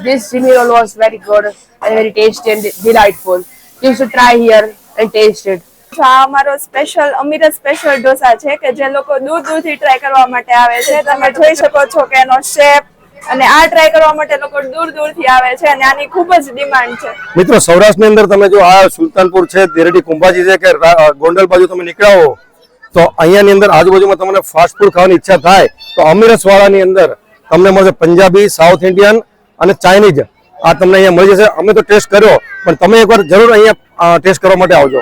This Jimmy roll was very good and very tasty and delightful. You should try here and taste it. આ અમારો special Amiras special dosa છે કે જે લોકો દૂર દૂરથી ટ્રાય કરવા માટે આવે છે. તમે જોઈ શકો છો કે એનો શેપ અને આ ટ્રાય કરવા માટે લોકો દૂર દૂરથી આવે છે અને આની ખૂબ જ ડિમાન્ડ છે. મિત્રો સૌરાષ્ટ્રની અંદર તમે જો આ સુલતાનપુર છે, દેરડી કુંભાજી છે કે ગોંડલ બાજુ તમે નીકળ્યા હો તો અહીંયાની અંદર આજુબાજુમાં તમને ફાસ્ટ ફૂડ ખાવાની ઈચ્છા થાય તો અમીરસ વાળાની અંદર તમને મળશે પંજાબી, સાઉથ ઇન્ડિયન અને ચાઇનીઝ. આ તમને અહીંયા મળી જશે. અમે તો ટેસ્ટ કર્યો પણ તમે એકવાર જરૂર અહીંયા ટેસ્ટ કરવા માટે આવજો.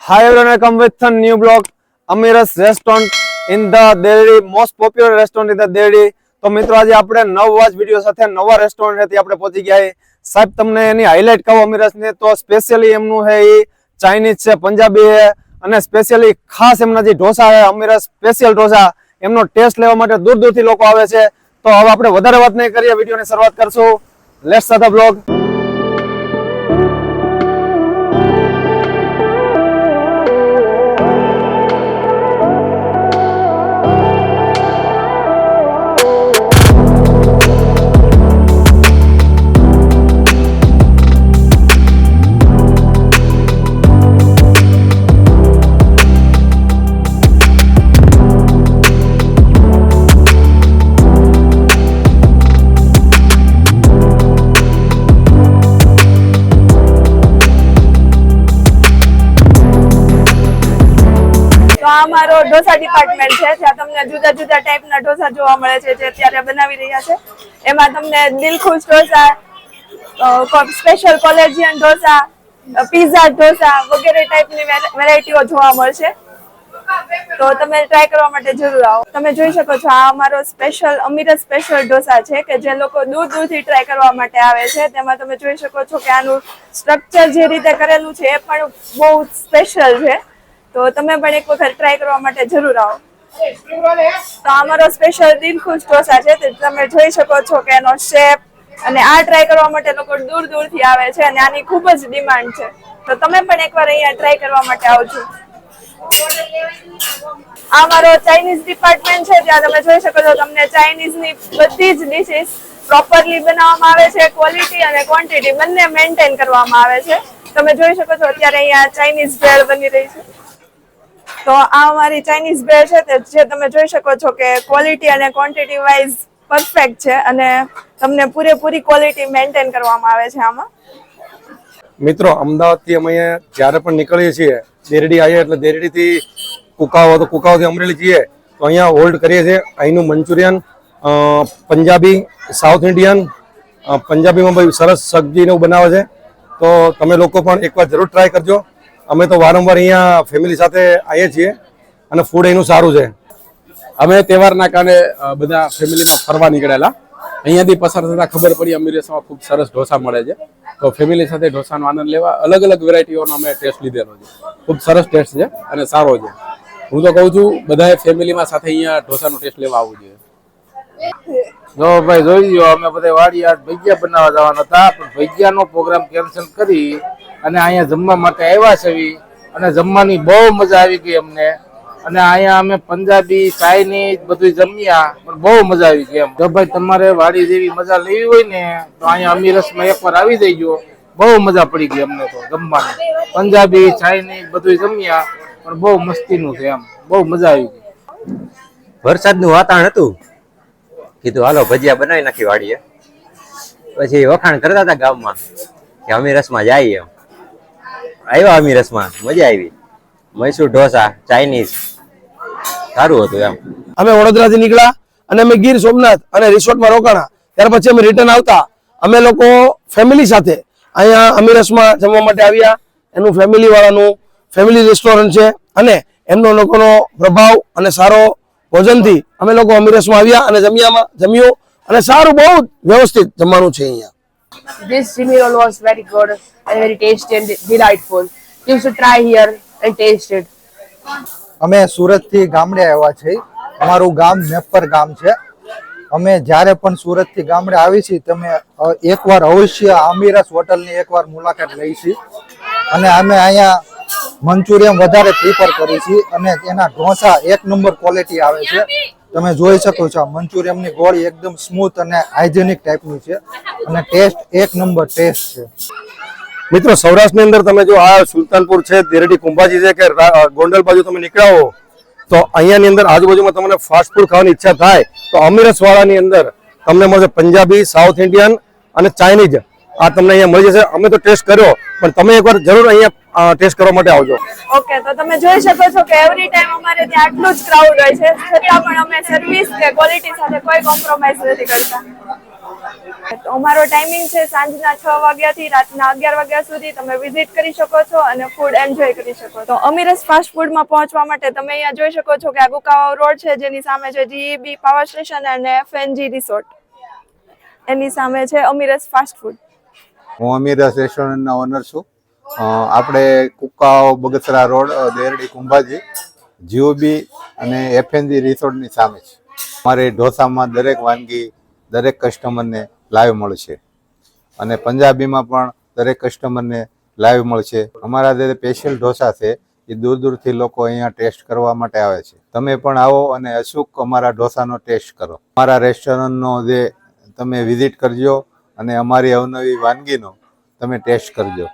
Hi everyone, welcome with a new blog. Amiras restaurant in the Delhi, most popular restaurant in the Delhi. તો મિત્રો આજે આપણે નવા જ વિડીયો સાથે નવા રેસ્ટોરન્ટ હતી આપણે પહોંચી ગયા. સાહેબ તમને એની હાઇલાઇટ કહો અમીરસ ને તો સ્પેશિયલી એમનું છે એ ચાઇનીઝ છે, પંજાબી છે અને સ્પેશિયલી ખાસ એમના જે ઢોસા છે અમીરસ સ્પેશિયલ ઢોસા એમનો ટેસ્ટ લેવા માટે દૂર દૂરથી લોકો આવે છે. તો હવે આપણે વધારે વાત નહીં કરીએ, વિડીયોની શરૂઆત કરશું. Let's start the blog. અમારો ઢોસા ડિપાર્ટમેન્ટ છે જ્યાં તમને જુદા જુદા ટાઈપના ઢોસા જોવા મળે છે જે અત્યારે બનાવી રહ્યા છે. એમાં તમને દિલખુશ dosa, special collegian dosa, pizza dosa વગેરે ટાઈપની વેરાયટીઓ જોવા મળશે. તો તમે ટ્રાય કરવા માટે જરૂર આવો. તમે જોઈ શકો છો આ અમારો સ્પેશિયલ અમીરસ સ્પેશિયલ ઢોસા છે કે જે લોકો દૂર દૂરથી ટ્રાય કરવા માટે આવે છે. તેમાં તમે જોઈ શકો છો કે આનું સ્ટ્રક્ચર જે રીતે કરેલું છે એ પણ બહુ સ્પેશિયલ છે. તો તમે પણ એક વખત ટ્રાય કરવા માટે જરૂર આવો. તો અમારો સ્પેશિયલ દિલખુશ ઢોસા છે તે તમે જોઈ શકો છો કે એનો શેપ અને આ ટ્રાય કરવા માટે લોકો દૂર દૂરથી આવે છે અને આની ખૂબ જ ડિમાન્ડ છે. તો તમે પણ એકવાર અહીંયા ટ્રાય કરવા માટે આવજો. આ અમારો ચાઇનીઝ ડિપાર્ટમેન્ટ છે ત્યાં તમે જોઈ શકો છો તમને ચાઇનીઝની બધી જ ડિશિસ પ્રોપરલી બનાવવામાં આવે છે. ક્વોલિટી અને ક્વોન્ટિટી બંને મેન્ટેન કરવામાં આવે છે. તમે જોઈ શકો છો અત્યારે અહીંયા ચાઇનીઝ ભેળ બની રહી છે. તો આ અમારી ચાઇનીઝ ભેળ છે તે જે તમે જોઈ શકો છો કે ક્વોલિટી અને ક્વોન્ટિટી વાઇઝ પરફેક્ટ છે અને તમને પૂરેપૂરી ક્વોલિટી મેન્ટેન કરવામાં આવે છે આમાં. મિત્રો અમદાવાદથી અમે જ્યારે પણ નીકળીએ છીએ દેરડી આવીએ એટલે દેરડીથી કુકાઓ તો કુકાઓથી અમરેલી જઈએ તો અહીંયા હોલ્ડ કરીએ છીએ. અહીંનું મંચુરિયન, પંજાબી, સાઉથ ઇન્ડિયન, પંજાબીમાં બી સરસ સબ્જીને એવું બનાવે છે. તો તમે લોકો પણ એકવાર જરૂર ટ્રાય કરજો. અમે તો વારંવાર અહીંયા ફેમિલી સાથે આવીએ છીએ અને ફૂડ એનું સારું છે. અમે તહેવારના કારણે બધા ફેમિલીમાં ફરવા નીકળેલા. અહીંયાથી પસાર થતા ખબર પડી અમીરસમાં ખૂબ સરસ ઢોસા મળે છે. તો ફેમિલી સાથે ઢોસાનો આનંદ લેવા અલગ અલગ વેરાયટીઓનો અમે ટેસ્ટ લીધેલો છે. ખૂબ સરસ ટેસ્ટ છે અને સારો છે. હું તો કહું છું બધાએ ફેમિલીમાં સાથે અહીંયા ઢોસાનો ટેસ્ટ લેવા આવવું જોઈએ. જો ભાઈ જોઈ લો, અમે બધા વાડી આજ ભજીયા બનાવવા જવાના હતા પણ ભજીયાનો પ્રોગ્રામ કેન્સલ કરી અને અહીંયા જમવા માટે આવ્યા છે અને જમવાની બહુ મજા આવી ગઈ અમને. અને અહીંયા અમે પંજાબી, ચાઇનીઝ બધું જમ્યા પણ બહુ મજા આવી ગઈ. એમ જો ભાઈ તમારે વાડી જેવી મજા લેવી હોય ને તો અહીંયા અમીરસમાં એકવાર આવી જઈજો. બહુ મજા પડી ગઈ અમને તો જમવાની. પંજાબી, ચાઇનીઝ બધું જમ્યા પણ બહુ મસ્તીનું છે. એમ બહુ મજા આવી ગઈ. વરસાદનું વાતાવરણ હતું, કીધું હાલો ભજીયા બનાવી નાખી વાડીએ. પછી વખાણ કરતા હતા ગામમાં કે અમીરસમાં જઈએ. એમ આવ્યા અમીરસમાં, મજા આવી. મૈસૂર ઢોસા, ચાઇનીઝ સારું હતું. એમ અમે વડોદરાથી નીકળ્યા અને અમે ગીર સોમનાથ અને રિસોર્ટમાં રોકાણા. ત્યાર પછી અમે રિટર્ન આવતા અમે લોકો ફેમિલી સાથે અહીંયા અમીરસમાં જમવા માટે આવ્યા. એનું ફેમિલી વાળાનું ફેમિલી રેસ્ટોરન્ટ છે અને એમનો લોકોનો પ્રભાવ અને સારો ભોજનથી અમે લોકો અમીરસમાં આવ્યા અને જમ્યું અને સારું બહુ વ્યવસ્થિત જમવાનું છે અહીંયા. This Jimmy roll was very good and very tasty and delightful. You should try here and taste it. અમે સુરતથી ગામડે આવ્યા છીએ. અમારું ગામ મેપર ગામ છે. અમે જ્યારે પણ સુરતથી ગામડે આવી છીએ તમે એકવાર અવશ્ય અમીરસ હોટલની એકવાર મુલાકાત લઈ છીએ. અને અમે અહીંયા મંચુરિયન વધારે પ્રિફર કરી છીએ અને એના ઢોસા એક નંબર ક્વોલિટી આવે છે. તમે જોઈ શકો છો મંચુરિયનની ગોળી એકદમ સ્મૂથ અને હાઇજેનિક ટાઈપની છે અને ટેસ્ટ એક નંબર ટેસ્ટ છે. મિત્રો સૌરાષ્ટ્રની અંદર તમે જો આ સુલતાનપુર છે, દેરડી કુંભાજી છે કે ગોંડલ બાજુ તમે નીકળ્યા હો તો અહીંયાની અંદર આજુબાજુમાં તમને ફાસ્ટ ફૂડ ખાવાની ઈચ્છા થાય તો અમીરસ વાળાની અંદર તમને મળશે પંજાબી, સાઉથ ઇન્ડિયન અને ચાઇનીઝ. આ તમને અહીંયા મળી જશે. અમે તો ટેસ્ટ કર્યો પણ તમે એકવાર જરૂર અહીંયા ટેસ્ટ કરવા માટે આવજો. ઓકે, તો તમે જોઈ શકો છો કે એવરી ટાઈમ અમારે ત્યાં આટલું જ ક્રાઉડ હોય છે, છતાં પણ અમે સર્વિસ કે ક્વોલિટી સાથે કોઈ કોમ્પ્રોમાઇઝ નથી કરતા. તો અમારો ટાઈમિંગ છે સાંજના 6 વાગ્યાથી રાતના 11 વાગ્યા સુધી. તમે વિઝિટ કરી શકો છો અને ફૂડ એન્જોય કરી શકો છો. તો અમીરસ ફાસ્ટ ફૂડમાં પહોંચવા માટે તમે અહીંયા જોઈ શકો છો કે આ કુકાવાવ રોડ છે, જેની સામે છે GEB પાવર સ્ટેશન અને FNG રિસોર્ટ. એની સામે છે અમીરસ ફાસ્ટ ફૂડ. હું અમીરસ રેસ્ટોરન્ટના ઓનર છું. આપણે કુકાવ બગસરા રોડ, દેરડી કુંભાજી, GOB અને FNG રિસોર્ટની સામે છે. અમારે ઢોસામાં દરેક વાનગી દરેક કસ્ટમરને લાઈવ મળશે અને પંજાબીમાં પણ દરેક કસ્ટમરને લાઈવ મળશે. અમારા જે સ્પેશિયલ ઢોસા છે એ દૂર દૂરથી લોકો અહીંયા ટેસ્ટ કરવા માટે આવે છે. તમે પણ આવો અને અચૂક અમારા ઢોસાનો ટેસ્ટ કરો. અમારા રેસ્ટોરન્ટનો જે તમે વિઝિટ કરજો અને અમારી અવનવી વાનગીનો તમે ટેસ્ટ કરજો.